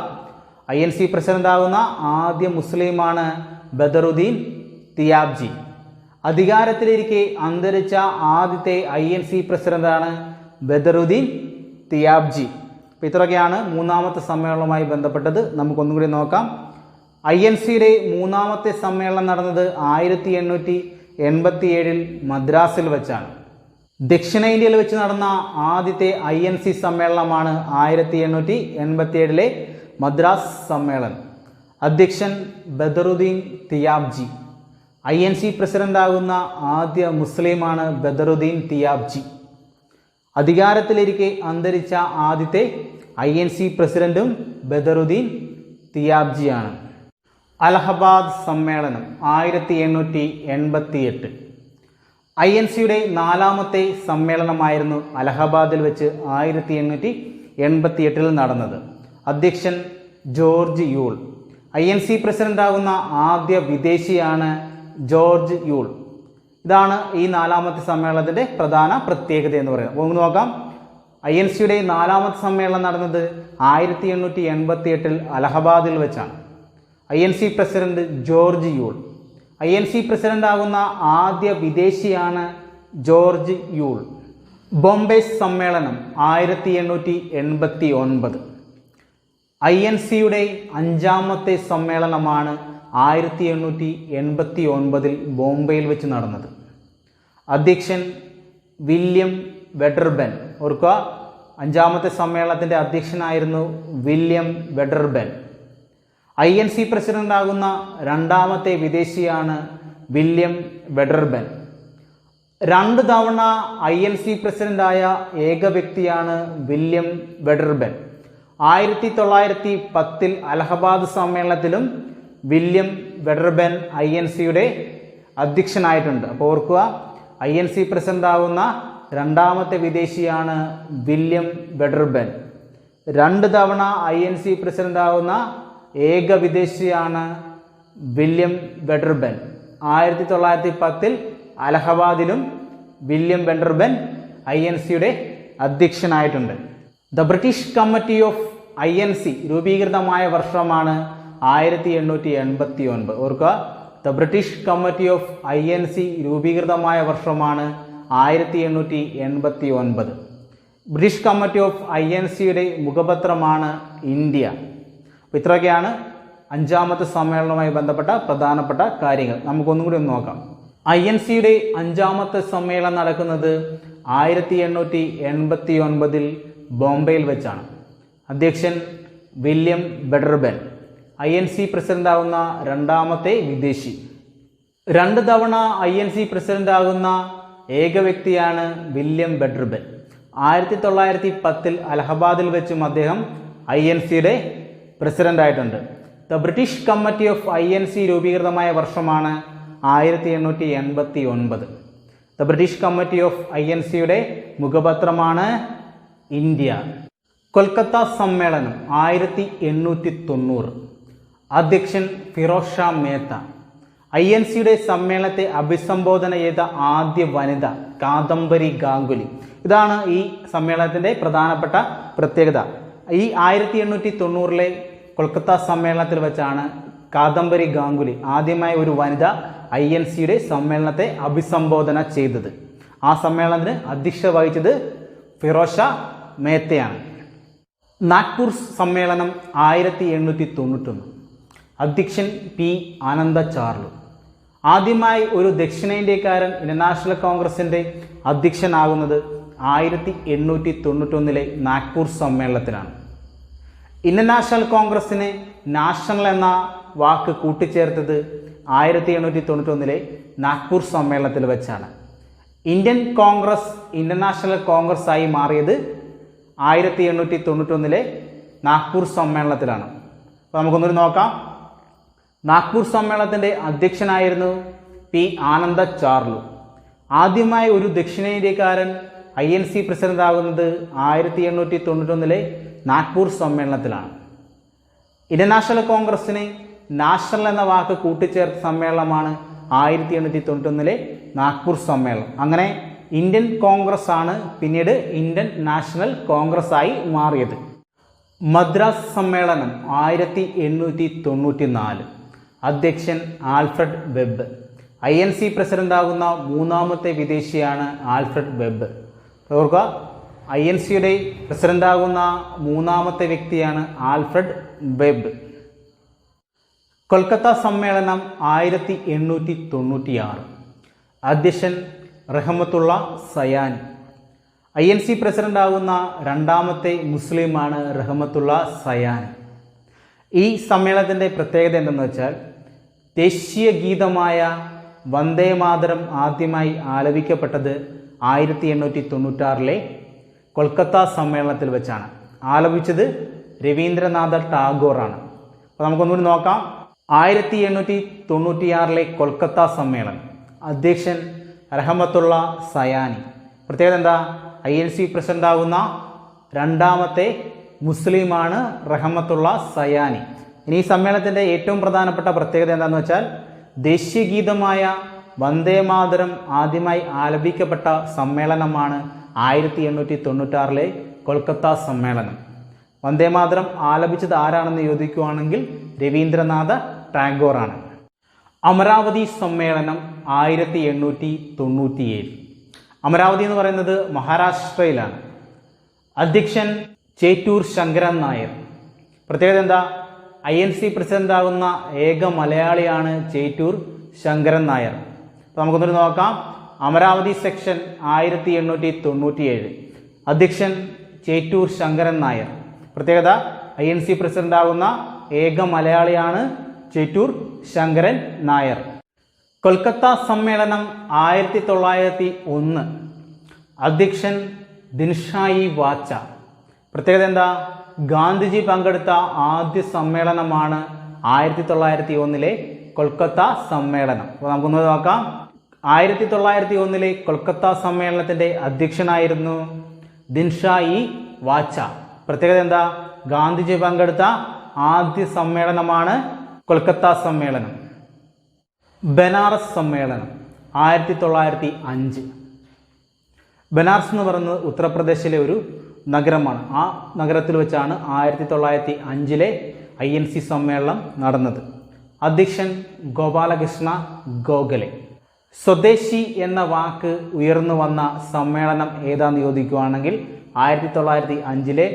INC പ്രസിഡന്റാകുന്ന ആദ്യ മുസ്ലിമാണ് ബദറുദ്ദീൻ തിയാബ്ജി. അധികാരത്തിലിരിക്കെ അന്തരിച്ച ആദ്യത്തെ INC പ്രസിഡന്റാണ് ബദറുദ്ദീൻ തിയാബ്ജി. അപ്പോൾ ഇത്രയൊക്കെയാണ് മൂന്നാമത്തെ സമ്മേളനവുമായി ബന്ധപ്പെട്ടത്. നമുക്കൊന്നുകൂടി നോക്കാം. INCയുടെ മൂന്നാമത്തെ സമ്മേളനം നടന്നത് 1887 മദ്രാസിൽ വെച്ചാണ്. ദക്ഷിണേന്ത്യയിൽ വെച്ച് നടന്ന ആദ്യത്തെ INC സമ്മേളനമാണ് 1887 മദ്രാസ് സമ്മേളനം. അധ്യക്ഷൻ ബദറുദ്ദീൻ തിയാബ്ജി. INC പ്രസിഡന്റാകുന്ന ആദ്യ മുസ്ലിമാണ് ബദറുദ്ദീൻ തിയാബ്ജി. അധികാരത്തിലിരിക്കെ അന്തരിച്ച ആദ്യത്തെ INC പ്രസിഡന്റും ബദറുദ്ദീൻ തിയാബ്ജിയാണ്. അലഹബാദ് സമ്മേളനം 1888. INCയുടെ നാലാമത്തെ സമ്മേളനമായിരുന്നു അലഹബാദിൽ വെച്ച് 1888 നടന്നത്. അധ്യക്ഷൻ ജോർജ് യൂൾ. INC പ്രസിഡന്റാകുന്ന ആദ്യ വിദേശിയാണ് ജോർജ് യൂൾ. ഇതാണ് ഈ നാലാമത്തെ സമ്മേളനത്തിൻ്റെ പ്രധാന പ്രത്യേകത എന്ന് പറയുന്നത്. നമുക്ക് നോക്കാം. INCയുടെ നാലാമത്തെ സമ്മേളനം നടന്നത് 1888 അലഹബാദിൽ വെച്ചാണ്. INC president George Yule. INC പ്രസിഡന്റാകുന്ന ആദ്യ വിദേശിയാണ് ജോർജ് യൂൾ. ബോംബെ സമ്മേളനം 1889. INCയുടെ അഞ്ചാമത്തെ സമ്മേളനമാണ് 1889 ബോംബെയിൽ വെച്ച് നടന്നത്. അധ്യക്ഷൻ വില്യം വെഡർബൻ. ഓർക്കുക, അഞ്ചാമത്തെ സമ്മേളനത്തിൻ്റെ അധ്യക്ഷനായിരുന്നു വില്യം വെഡർബൻ. INC പ്രസിഡന്റാകുന്ന രണ്ടാമത്തെ വിദേശിയാണ് വില്യം വെഡർബൻ. 2 തവണ INC പ്രസിഡന്റായ ഏക വ്യക്തിയാണ് William Wedderburn. 1910 Allahabad സമ്മേളനത്തിലും William Wedderburn INCയുടെ അധ്യക്ഷനായിട്ടുണ്ട്. അപ്പോൾ ഓർക്കുക, INC പ്രസിഡന്റാകുന്ന രണ്ടാമത്തെ വിദേശിയാണ് വില്യം വെഡർബൻ. 2 തവണ INC പ്രസിഡന്റാകുന്ന ഏക വിദേശിയാണ് വില്യം വെഡർബൻ. 1910 അലഹബാദിലും വില്യം വെഡർബൻ INCയുടെ അധ്യക്ഷനായിട്ടുണ്ട്. The British committee of INC രൂപീകൃതമായ വർഷമാണ് 1889. ഓർക്കുക, the British committee of INC രൂപീകൃതമായ വർഷമാണ് 1889. ബ്രിട്ടീഷ് കമ്മിറ്റി ഓഫ് INCയുടെ മുഖപത്രമാണ് ഇന്ത്യ. അപ്പോൾ ഇത്രയൊക്കെയാണ് അഞ്ചാമത്തെ സമ്മേളനവുമായി ബന്ധപ്പെട്ട പ്രധാനപ്പെട്ട കാര്യങ്ങൾ. നമുക്കൊന്നും കൂടി ഒന്ന് നോക്കാം. INCയുടെ അഞ്ചാമത്തെ സമ്മേളനം നടക്കുന്നത് 1889 ബോംബെയിൽ വെച്ചാണ്. അധ്യക്ഷൻ വില്യം ബെഡർബൻ. INC പ്രസിഡന്റാകുന്ന രണ്ടാമത്തെ വിദേശി. 2 തവണ INC പ്രസിഡന്റാകുന്ന ഏക വ്യക്തിയാണ് വില്യം ബെഡർബൻ. 1910 അലഹബാദിൽ വെച്ചും അദ്ദേഹം INCയുടെ പ്രസിഡന്റായിട്ടുണ്ട്. The British committee of INC രൂപീകൃതമായ വർഷമാണ് 1889. ദ ബ്രിട്ടീഷ് കമ്മിറ്റി ഓഫ് INCയുടെ മുഖപത്രമാണ് ഇന്ത്യ. കൊൽക്കത്ത സമ്മേളനം 1890. അധ്യക്ഷൻ ഫിറോസ് ഷാ മേത്ത. INCയുടെ സമ്മേളനത്തെ അഭിസംബോധന ചെയ്ത ആദ്യ വനിത കാദംബരി ഗാംഗുലി. ഇതാണ് ഈ സമ്മേളനത്തിൻ്റെ പ്രധാനപ്പെട്ട പ്രത്യേകത. ഈ 1890 കൊൽക്കത്ത സമ്മേളനത്തിൽ വെച്ചാണ് കാദംബരി ഗാംഗുലി ആദ്യമായി ഒരു വനിത INCയുടെ സമ്മേളനത്തെ അഭിസംബോധന ചെയ്തത്. ആ സമ്മേളനത്തിന് അധ്യക്ഷത വഹിച്ചത് ഫിറോസ് ഷാ മേത്തയാണ്. നാഗ്പൂർ സമ്മേളനം 1891. അധ്യക്ഷൻ P. ആനന്ദചാർലു. ആദ്യമായി ഒരു ദക്ഷിണേന്ത്യക്കാരൻ ഇന്റർനാഷണൽ കോൺഗ്രസിൻ്റെ അധ്യക്ഷനാകുന്നത് 1891 നാഗ്പൂർ സമ്മേളനത്തിലാണ്. ഇന്റർനാഷണൽ കോൺഗ്രസിന് നാഷണൽ എന്ന വാക്ക് കൂട്ടിച്ചേർത്തത് 1891 നാഗ്പൂർ സമ്മേളനത്തിൽ വെച്ചാണ്. ഇന്ത്യൻ കോൺഗ്രസ് ഇന്റർനാഷണൽ കോൺഗ്രസ് ആയി മാറിയത് 1891 നാഗ്പൂർ സമ്മേളനത്തിലാണ്. അപ്പോൾ നമുക്കൊന്നൊരു നോക്കാം. നാഗ്പൂർ സമ്മേളനത്തിൻ്റെ അധ്യക്ഷനായിരുന്നു P. ആനന്ദചാർലു. ആദ്യമായി ഒരു ദക്ഷിണേന്ത്യക്കാരൻ INC പ്രസിഡന്റാകുന്നത് 1891 നാഗ്പൂർ സമ്മേളനത്തിലാണ്. ഇന്റർനാഷണൽ കോൺഗ്രസിന് നാഷണൽ എന്ന വാക്ക് കൂട്ടിച്ചേർത്ത സമ്മേളനമാണ് 1891 നാഗ്പൂർ സമ്മേളനം. അങ്ങനെ ഇന്ത്യൻ കോൺഗ്രസ് ആണ് പിന്നീട് ഇന്ത്യൻ നാഷണൽ കോൺഗ്രസ് ആയി മാറിയത്. മദ്രാസ് സമ്മേളനം 1894. അധ്യക്ഷൻ ആൽഫ്രഡ് വെബ്. INC പ്രസിഡന്റാകുന്ന മൂന്നാമത്തെ വിദേശിയാണ് ആൽഫ്രഡ് വെബ്. ഓർക്കുക, INCയുടെ പ്രസിഡന്റാകുന്ന മൂന്നാമത്തെ വ്യക്തിയാണ് ആൽഫ്രഡ് വെബ്. കൊൽക്കത്ത സമ്മേളനം 1896. അധ്യക്ഷൻ റഹ്മത്തുള്ള സയാനി. INC പ്രസിഡന്റാകുന്ന രണ്ടാമത്തെ മുസ്ലിമാണ് റഹ്മത്തുള്ള സയാനി. ഈ സമ്മേളനത്തിൻ്റെ പ്രത്യേകത എന്തെന്ന് വെച്ചാൽ ദേശീയ ഗീതമായ വന്ദേ മാതരം ആദ്യമായി ആലപിക്കപ്പെട്ടത് 1896 കൊൽക്കത്ത സമ്മേളനത്തിൽ വെച്ചാണ്. ആലപിച്ചത് രവീന്ദ്രനാഥ ടാഗോറാണ്. അപ്പോൾ നമുക്കൊന്നുകൂടി നോക്കാം. 1896 കൊൽക്കത്ത സമ്മേളനം. അധ്യക്ഷൻ റഹ്മത്തുള്ള സയാനി. പ്രത്യേകത എന്താ? INC പ്രസിഡന്റാകുന്ന രണ്ടാമത്തെ മുസ്ലിമാണ് റഹ്മത്തുള്ള സയാനി. ഇനി ഈ സമ്മേളനത്തിൻ്റെ ഏറ്റവും പ്രധാനപ്പെട്ട പ്രത്യേകത എന്താണെന്ന് വെച്ചാൽ ദേശീയ ഗീതമായ വന്ദേ മാതരം ആദ്യമായി ആലപിക്കപ്പെട്ട സമ്മേളനമാണ് 1896 കൊൽക്കത്ത സമ്മേളനം. വന്ദേ മാതരം ആലപിച്ചത് ആരാണെന്ന് ചോദിക്കുകയാണെങ്കിൽ രവീന്ദ്രനാഥ ടാഗോറാണ്. അമരാവതി സമ്മേളനം 1897. അമരാവതി എന്ന് പറയുന്നത് മഹാരാഷ്ട്രയിലാണ്. അധ്യക്ഷൻ ചേറ്റൂർ ശങ്കരൻ നായർ. പ്രത്യേകത എന്താ? INC പ്രസിഡന്റാകുന്ന ഏക മലയാളിയാണ് ചേറ്റൂർ ശങ്കരൻ നായർ. അപ്പോൾ നമുക്കൊന്നൊരു നോക്കാം. അമരാവതി സെക്ഷൻ 1897. അധ്യക്ഷൻ ചേറ്റൂർ ശങ്കരൻ നായർ. പ്രത്യേകത INC പ്രസിഡന്റാകുന്ന ഏക മലയാളിയാണ് ചേറ്റൂർ ശങ്കരൻ നായർ. കൊൽക്കത്ത സമ്മേളനം 1901. അധ്യക്ഷൻ ദിൻഷായി വാച്ച. പ്രത്യേകത എന്താ? ഗാന്ധിജി പങ്കെടുത്ത ആദ്യ സമ്മേളനമാണ് 1901 കൊൽക്കത്ത സമ്മേളനം. അപ്പോൾ നമുക്കൊന്ന് നോക്കാം. 1901 കൊൽക്കത്ത സമ്മേളനത്തിൻ്റെ അധ്യക്ഷനായിരുന്നു ദിൻഷായി വാച്ച. പ്രത്യേകത എന്താ? ഗാന്ധിജി പങ്കെടുത്ത ആദ്യ സമ്മേളനമാണ് കൊൽക്കത്ത സമ്മേളനം. ബനാറസ് സമ്മേളനം 1905. ബനാറസ് എന്ന് പറയുന്നത് ഉത്തർപ്രദേശിലെ ഒരു നഗരമാണ്. ആ നഗരത്തിൽ വെച്ചാണ് 1905 INC സമ്മേളനം നടന്നത്. അധ്യക്ഷൻ ഗോപാലകൃഷ്ണ ഗോഖലെ. സ്വദേശി എന്ന വാക്ക് ഉയർന്നു വന്ന സമ്മേളനം ഏതാന്ന് ചോദിക്കുകയാണെങ്കിൽ 1905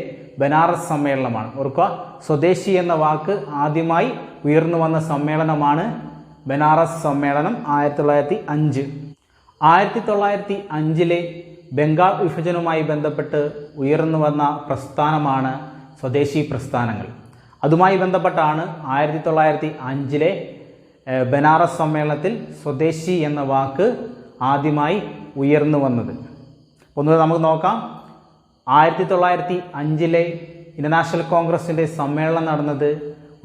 ബനാറസ് സമ്മേളനമാണ്. ഓർക്കുക, സ്വദേശി എന്ന വാക്ക് ആദ്യമായി ഉയർന്നു വന്ന സമ്മേളനമാണ് ബനാറസ് സമ്മേളനം 1905. 1905 ബംഗാൾ വിഭജനവുമായി ബന്ധപ്പെട്ട് ഉയർന്നു വന്ന പ്രസ്ഥാനമാണ് സ്വദേശി പ്രസ്ഥാനങ്ങൾ. അതുമായി ബന്ധപ്പെട്ടാണ് 1905 ബനാറസ് സമ്മേളനത്തിൽ സ്വദേശി എന്ന വാക്ക് ആദ്യമായി ഉയർന്നു വന്നത്. ഒന്നുകൂടെ നമുക്ക് നോക്കാം. 1905 ഇന്റർനാഷണൽ കോൺഗ്രസിൻ്റെ സമ്മേളനം നടന്നത്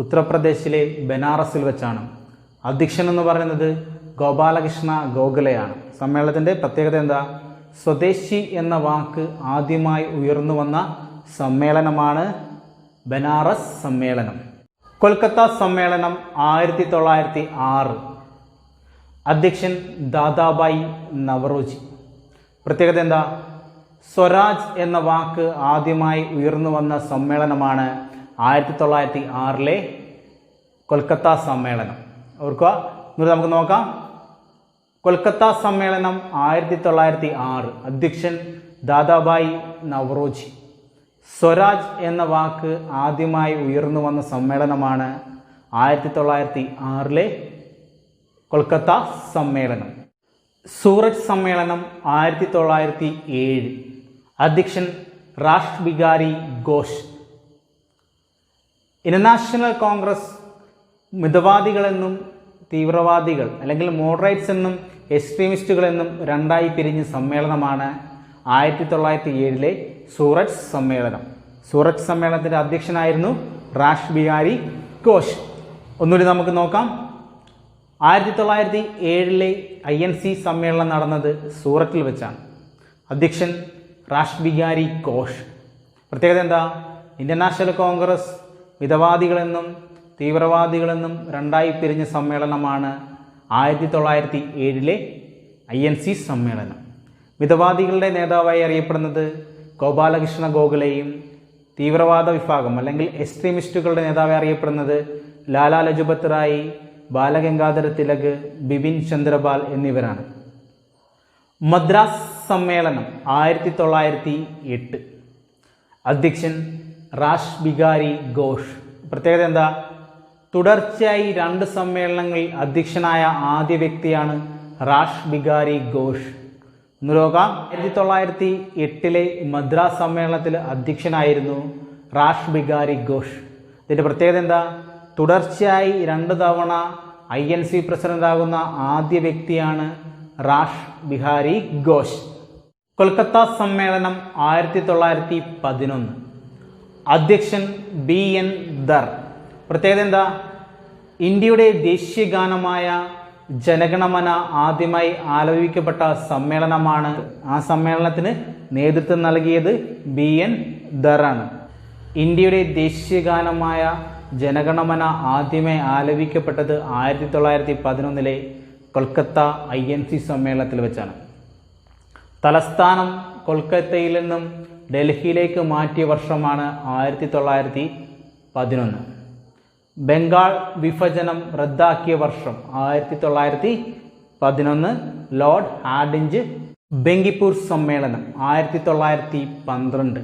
ഉത്തർപ്രദേശിലെ ബനാറസിൽ വെച്ചാണ്. അധ്യക്ഷൻ എന്ന് പറയുന്നത് ഗോപാലകൃഷ്ണ ഗോഖലെയാണ്. സമ്മേളനത്തിൻ്റെ പ്രത്യേകത എന്താ? സ്വദേശി എന്ന വാക്ക് ആദ്യമായി ഉയർന്നു വന്ന സമ്മേളനമാണ് ബനാറസ് സമ്മേളനം. കൊൽക്കത്ത സമ്മേളനം 1906. അധ്യക്ഷൻ ദാദാബായി നവറോജി. പ്രത്യേകത എന്താ? സ്വരാജ് എന്ന വാക്ക് ആദ്യമായി ഉയർന്നു വന്ന സമ്മേളനമാണ് 1906 കൊൽക്കത്ത സമ്മേളനം. ഓർക്കുക, എന്നിട്ട് നമുക്ക് നോക്കാം. കൊൽക്കത്ത സമ്മേളനം 1906. അധ്യക്ഷൻ ദാദാബായി നവറോജി. സ്വരാജ് എന്ന വാക്ക് ആദ്യമായി ഉയർന്നു വന്ന സമ്മേളനമാണ് 1906 കൊൽക്കത്ത സമ്മേളനം. സൂററ്റ് സമ്മേളനം 1907. അധ്യക്ഷൻ റാഷ് ബിഹാരി ഘോഷ്. ഇന്റർനാഷണൽ കോൺഗ്രസ് മിതവാദികളെന്നും തീവ്രവാദികൾ അല്ലെങ്കിൽ മോഡറേറ്റ്സ് എന്നും എക്സ്ട്രീമിസ്റ്റുകളെന്നും രണ്ടായി പിരിഞ്ഞ സമ്മേളനമാണ് 1907 സൂററ്റ് സമ്മേളനം. സൂററ്റ് സമ്മേളനത്തിൻ്റെ അധ്യക്ഷനായിരുന്നു റാഷ് ബിഹാരി ഘോഷ്. ഒന്നുകൂടി നമുക്ക് നോക്കാം. 1907 INC സമ്മേളനം നടന്നത് സൂററ്റിൽ വെച്ചാണ്. അധ്യക്ഷൻ റാഷ് ബിഹാരി ഘോഷ്. പ്രത്യേകത എന്താ? ഇന്റർനാഷണൽ കോൺഗ്രസ് മിതവാദികളെന്നും തീവ്രവാദികളെന്നും രണ്ടായി പിരിഞ്ഞ സമ്മേളനമാണ് 1907 INC സമ്മേളനം. മിതവാദികളുടെ നേതാവായി അറിയപ്പെടുന്നത് ഗോപാലകൃഷ്ണ ഗോഖലെയും തീവ്രവാദ വിഭാഗം അല്ലെങ്കിൽ എക്സ്ട്രീമിസ്റ്റുകളുടെ നേതാവായി അറിയപ്പെടുന്നത് ലാലാ ലജ്പത് റായ്, ബാലഗംഗാധര തിലക്, ബിപിൻ ചന്ദ്രപാൽ എന്നിവരാണ്. മദ്രാസ് സമ്മേളനം 1908. അധ്യക്ഷൻ റാഷ് ബിഹാരി ഘോഷ്. പ്രത്യേകത എന്താ? തുടർച്ചയായി 2 സമ്മേളനങ്ങളിൽ അധ്യക്ഷനായ ആദ്യ വ്യക്തിയാണ് റാഷ് ബിഹാരി ഘോഷ്. ഒന്ന് നോക്കാം. 1908 മദ്രാസ് സമ്മേളനത്തിൽ അധ്യക്ഷനായിരുന്നു റാഷ് ബിഹാരി ഘോഷ്. ഇതിൻ്റെ പ്രത്യേകത എന്താ? തുടർച്ചയായി 2 തവണ INC പ്രസിഡന്റാകുന്ന ആദ്യ വ്യക്തിയാണ് റാഷ് ബിഹാരി ഘോഷ്. കൊൽക്കത്ത സമ്മേളനം 1911. അധ്യക്ഷൻ BN ദർ. പ്രത്യേകത എന്താ? ഇന്ത്യയുടെ ദേശീയ ഗാനമായ ജനഗണമന ആദ്യമായി ആലപിക്കപ്പെട്ട സമ്മേളനമാണ്. ആ സമ്മേളനത്തിന് നേതൃത്വം നൽകിയത് BN ദർ ആണ്. ഇന്ത്യയുടെ ദേശീയ ഗാനമായ ജനഗണമന ആദ്യമായി ആലപിക്കപ്പെട്ടത് 1911 കൊൽക്കത്ത INC സമ്മേളനത്തിൽ വെച്ചാണ്. തലസ്ഥാനം കൊൽക്കത്തയിൽ നിന്നും ഡൽഹിയിലേക്ക് മാറ്റിയ വർഷമാണ് 1911. ബംഗാൾ വിഭജനം റദ്ദാക്കിയ വർഷം 1911. Lord Hardinge. ബങ്കിപ്പൂർ സമ്മേളനം 1912.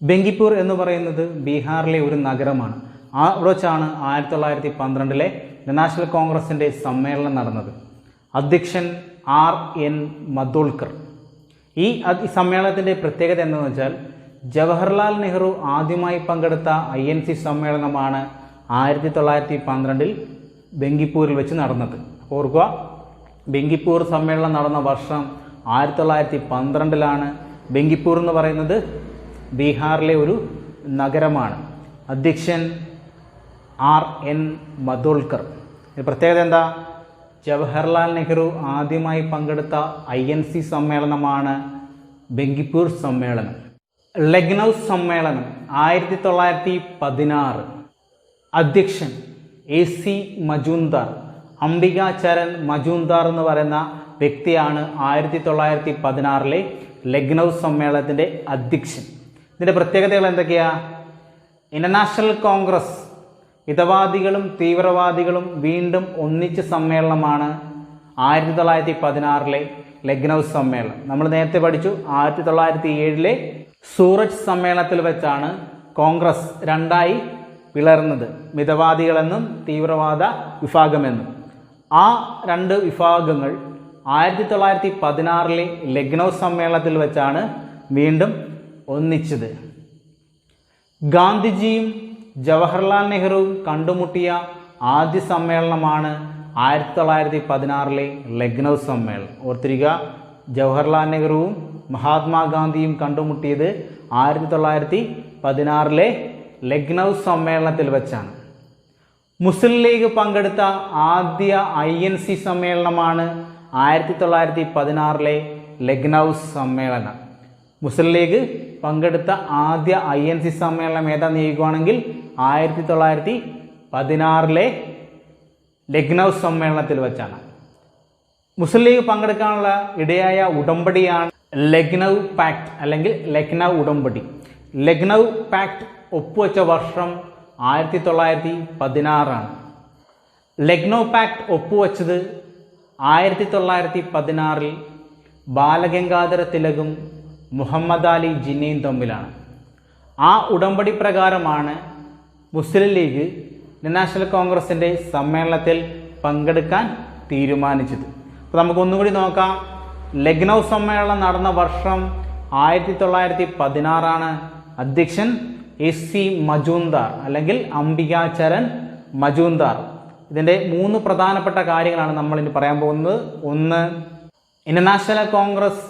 ബങ്കിപ്പൂർ എന്ന് പറയുന്നത് ബീഹാറിലെ ഒരു നഗരമാണ്. അവിടെ വെച്ചാണ് 1912 നാഷണൽ കോൺഗ്രസിൻ്റെ സമ്മേളനം നടന്നത്. അധ്യക്ഷൻ RN മധോൾക്കർ. ഈ സമ്മേളനത്തിൻ്റെ പ്രത്യേകത എന്താണെന്ന് വെച്ചാൽ ജവഹർലാൽ നെഹ്റു ആദ്യമായി പങ്കെടുത്ത INC സമ്മേളനമാണ് 1912 ബങ്കിപ്പൂരിൽ വെച്ച് നടന്നത്. ഓർക്കുക, ബങ്കിപ്പൂർ സമ്മേളനം നടന്ന വർഷം 1912. ബങ്കിപ്പൂർ എന്ന് പറയുന്നത് ബീഹാറിലെ ഒരു നഗരമാണ്. അധ്യക്ഷൻ RN മധോൾക്കർ. പ്രത്യേകത എന്താ? ജവഹർലാൽ നെഹ്റു ആദ്യമായി പങ്കെടുത്ത INC സമ്മേളനമാണ് ബങ്കിപ്പൂർ സമ്മേളനം. ലക്നൗ സമ്മേളനം 1916. അധ്യക്ഷൻ AC മജുംദാർ. അംബികാചരൺ മജുംദാർ എന്ന് പറയുന്ന വ്യക്തിയാണ് 1916 ലക്നൗ സമ്മേളനത്തിൻ്റെ അധ്യക്ഷൻ. ഇതിൻ്റെ പ്രത്യേകതകൾ എന്തൊക്കെയാ? ഇന്റർനാഷണൽ കോൺഗ്രസ് മിതവാദികളും തീവ്രവാദികളും വീണ്ടും ഒന്നിച്ച സമ്മേളനമാണ് 1916 ലക്നൗ സമ്മേളനം. നമ്മൾ നേരത്തെ പഠിച്ചു 1907 സൂററ്റ് സമ്മേളനത്തിൽ വെച്ചാണ് കോൺഗ്രസ് രണ്ടായി പിളർന്നത്, മിതവാദികളെന്നും തീവ്രവാദ വിഭാഗമെന്നും. ആ രണ്ട് വിഭാഗങ്ങൾ 1916 ലക്നൗ സമ്മേളനത്തിൽ വെച്ചാണ് വീണ്ടും ഒന്നിച്ചത്. ഗാന്ധിജിയും ജവഹർലാൽ നെഹ്റുവും കണ്ടുമുട്ടിയ ആദ്യ സമ്മേളനമാണ് 1916 ലക്നൗ സമ്മേളനം. ഓർത്തിരിക്കുക, ജവഹർലാൽ നെഹ്റുവും മഹാത്മാഗാന്ധിയും കണ്ടുമുട്ടിയത് 1916 ലക്നൗ സമ്മേളനത്തിൽ വെച്ചാണ്. മുസ്ലിം ലീഗ് പങ്കെടുത്ത ആദ്യ INC സമ്മേളനമാണ് 1916 ലക്നൗ സമ്മേളനം. മുസ്ലിം ലീഗ് പങ്കെടുത്ത ആദ്യ INC സമ്മേളനം ഏതാണെന്ന് ചോദിക്കുകയാണെങ്കിൽ 1916 ലക്നൗ സമ്മേളനത്തിൽ വെച്ചാണ്. മുസ്ലിം ലീഗ് പങ്കെടുക്കാനുള്ള ഇടയായ ഉടമ്പടിയാണ് ലക്നൗ പാക്ട് അല്ലെങ്കിൽ ലക്നൗ ഉടമ്പടി. ലക്നൗ പാക്ട് ഒപ്പുവെച്ച വർഷം 1916. ലക്നൗ പാക്ട് ഒപ്പുവെച്ചത് 1916 ബാലഗംഗാധര തിലകും മുഹമ്മദ് അലി ജിന്നയും തമ്മിലാണ്. ആ ഉടമ്പടി പ്രകാരമാണ് മുസ്ലിം ലീഗ് നാഷണൽ കോൺഗ്രസിൻ്റെ സമ്മേളനത്തിൽ പങ്കെടുക്കാൻ തീരുമാനിച്ചത്. അപ്പോൾ നമുക്കൊന്നുകൂടി നോക്കാം. ലക്നൗ സമ്മേളനം നടന്ന വർഷം 1916. അധ്യക്ഷൻ SC മജൂംദാർ അല്ലെങ്കിൽ അംബികാചരൺ മജൂംദാർ. ഇതിൻ്റെ 3 പ്രധാനപ്പെട്ട കാര്യങ്ങളാണ് നമ്മൾ ഇനി പറയാൻ പോകുന്നത്. ഒന്ന്, ഇന്റർനാഷണൽ കോൺഗ്രസ്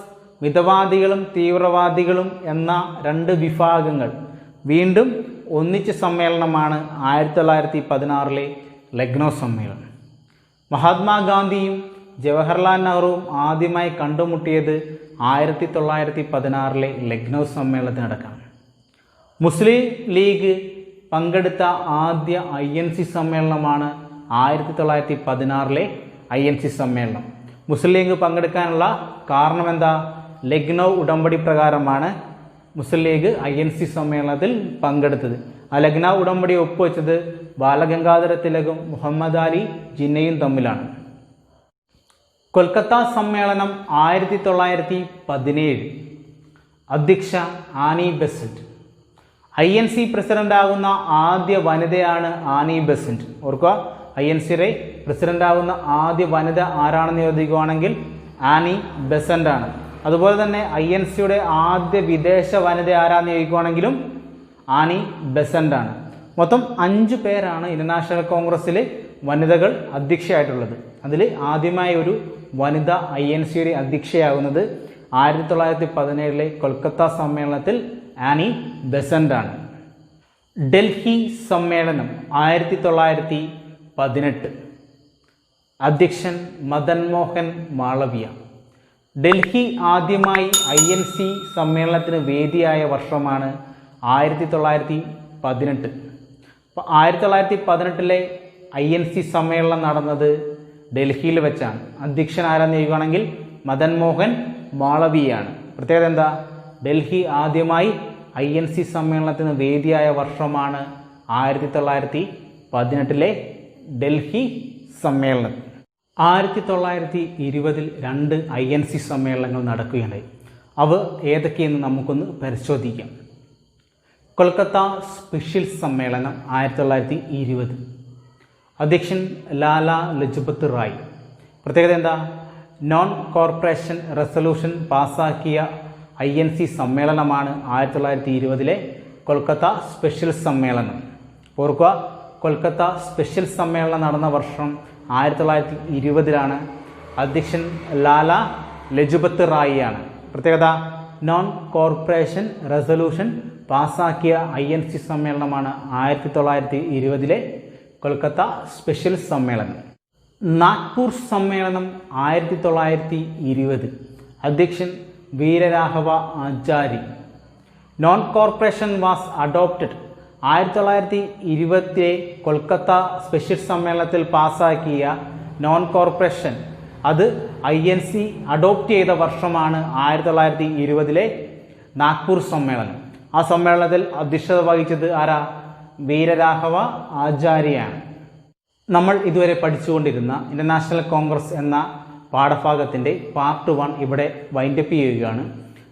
മിതവാദികളും തീവ്രവാദികളും എന്ന രണ്ട് വിഭാഗങ്ങൾ വീണ്ടും ഒന്നിച്ച സമ്മേളനമാണ് 1916 ലക്നൗ സമ്മേളനം. മഹാത്മാഗാന്ധിയും ജവഹർലാൽ നെഹ്റുവും ആദ്യമായി കണ്ടുമുട്ടിയത് 1916 ലക്നൗ സമ്മേളനത്തിനടക്കാണ്. മുസ്ലിം ലീഗ് പങ്കെടുത്ത ആദ്യ INC സമ്മേളനമാണ് 1916 INC സമ്മേളനം. മുസ്ലിം ലീഗ് പങ്കെടുക്കാനുള്ള കാരണം എന്താ? ലക്നൗ ഉടമ്പടി പ്രകാരമാണ് മുസ്ലിം ലീഗ് INC സമ്മേളനത്തിൽ പങ്കെടുത്തത്. ആ ലക്നൗ ഉടമ്പടി ഒപ്പുവെച്ചത് ബാലഗംഗാധര തിലകും മുഹമ്മദ് അലി ജിന്നയും തമ്മിലാണ്. കൊൽക്കത്ത സമ്മേളനം 1917. അധ്യക്ഷ ആനി ബെസന്റ്. INC പ്രസിഡന്റാകുന്ന ആദ്യ വനിതയാണ് ആനി ബെസന്റ്. ഓർക്കുക, INCയുടെ പ്രസിഡന്റാകുന്ന ആദ്യ വനിത ആരാണെന്ന് ചോദിക്കുകയാണെങ്കിൽ ആനി ബെസന്റ് ആണ്. അതുപോലെ തന്നെ INCയുടെ ആദ്യ വിദേശ വനിത ആരാന്ന് ചോദിക്കുകയാണെങ്കിലും ആനി ബെസന്റ് ആണ്. മൊത്തം 5 പേരാണ് ഇന്റർനാഷണൽ കോൺഗ്രസ്സിലെ വനിതകൾ അധ്യക്ഷയായിട്ടുള്ളത്. അതിൽ ആദ്യമായി ഒരു വനിത INCയുടെ അധ്യക്ഷയാകുന്നത് 1917 കൊൽക്കത്ത സമ്മേളനത്തിൽ ആനി ബെസന്റ് ആണ്. ഡൽഹി സമ്മേളനം 1918. അധ്യക്ഷൻ മദൻ മോഹൻ മാളവ്യ. ഡൽഹി ആദ്യമായി INC സമ്മേളനത്തിന് വേദിയായ വർഷമാണ് 1918. അപ്പോൾ 1918 INC സമ്മേളനം നടന്നത് ഡൽഹിയിൽ വെച്ചാണ്. അധ്യക്ഷൻ ആരാന്ന് ചോദിക്കുകയാണെങ്കിൽ മദൻ മോഹൻ മാളവ്യയാണ്. പ്രത്യേകത എന്താ? ഡൽഹി ആദ്യമായി INC സമ്മേളനത്തിന് വേദിയായ വർഷമാണ് 1918 ഡൽഹി സമ്മേളനം. 1920 2 INC സമ്മേളനങ്ങൾ നടക്കുകയുണ്ടായി. അവ ഏതൊക്കെയെന്ന് നമുക്കൊന്ന് പരിശോധിക്കാം. കൊൽക്കത്ത സ്പെഷ്യൽ സമ്മേളനം 1920. അധ്യക്ഷൻ ലാല ലജ്പത് റായ്. പ്രത്യേകത എന്താ? നോൺ കോർപ്പറേഷൻ റെസൊല്യൂഷൻ പാസാക്കിയ INC സമ്മേളനമാണ് 1920 കൊൽക്കത്ത സ്പെഷ്യൽ സമ്മേളനം. ഓർക്കുക, കൊൽക്കത്ത സ്പെഷ്യൽ സമ്മേളനം നടന്ന വർഷം 1920. അധ്യക്ഷൻ ലാല ലജ്പത് റായ് ആണ്. പ്രത്യേകത, നോൺ കോർപ്പറേഷൻ റെസൊല്യൂഷൻ പാസാക്കിയ INC സമ്മേളനമാണ് 1920 കൊൽക്കത്ത സ്പെഷ്യൽ സമ്മേളനം. നാഗ്പൂർ സമ്മേളനം 1920. അധ്യക്ഷൻ Veeraraghava Achari. Non cooperation was adopted. 1920 Kolkata special സമ്മേളനത്തിൽ പാസാക്കിയ നോൺ കോർപ്പറേഷൻ അത് INC അഡോപ്റ്റ് ചെയ്ത വർഷമാണ് 1920 നാഗ്പൂർ സമ്മേളനം. ആ സമ്മേളനത്തിൽ അധ്യക്ഷത വഹിച്ചത് ആരാ? വീരരാഘവ ആചാര്യയാണ്. നമ്മൾ ഇതുവരെ പഠിച്ചുകൊണ്ടിരുന്ന ഇന്റർനാഷണൽ കോൺഗ്രസ് എന്ന പാഠഭാഗത്തിൻ്റെ പാർട്ട് 1 ഇവിടെ വൈൻഡപ്പ് ചെയ്യുകയാണ്.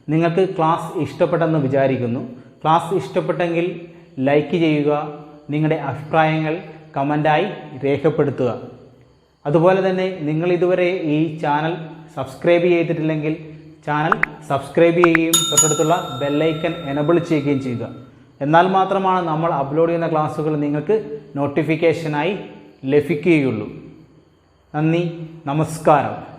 നിങ്ങൾക്ക് ക്ലാസ് ഇഷ്ടപ്പെട്ടെന്ന് വിചാരിക്കുന്നു. ക്ലാസ് ഇഷ്ടപ്പെട്ടെങ്കിൽ ലൈക്ക് ചെയ്യുക, നിങ്ങളുടെ അഭിപ്രായങ്ങൾ കമൻ്റായി രേഖപ്പെടുത്തുക. അതുപോലെ തന്നെ നിങ്ങൾ ഇതുവരെ ഈ ചാനൽ സബ്സ്ക്രൈബ് ചെയ്തിട്ടില്ലെങ്കിൽ ചാനൽ സബ്സ്ക്രൈബ് ചെയ്യുകയും തൊട്ടടുത്തുള്ള ബെല്ലൈക്കൺ എനബിൾ ചെയ്യുകയും ചെയ്യുക. എന്നാൽ മാത്രമാണ് നമ്മൾ അപ്ലോഡ് ചെയ്യുന്ന ക്ലാസ്സുകൾ നിങ്ങൾക്ക് നോട്ടിഫിക്കേഷനായി ലഭിക്കുകയുള്ളൂ. നന്ദി, നമസ്കാരം.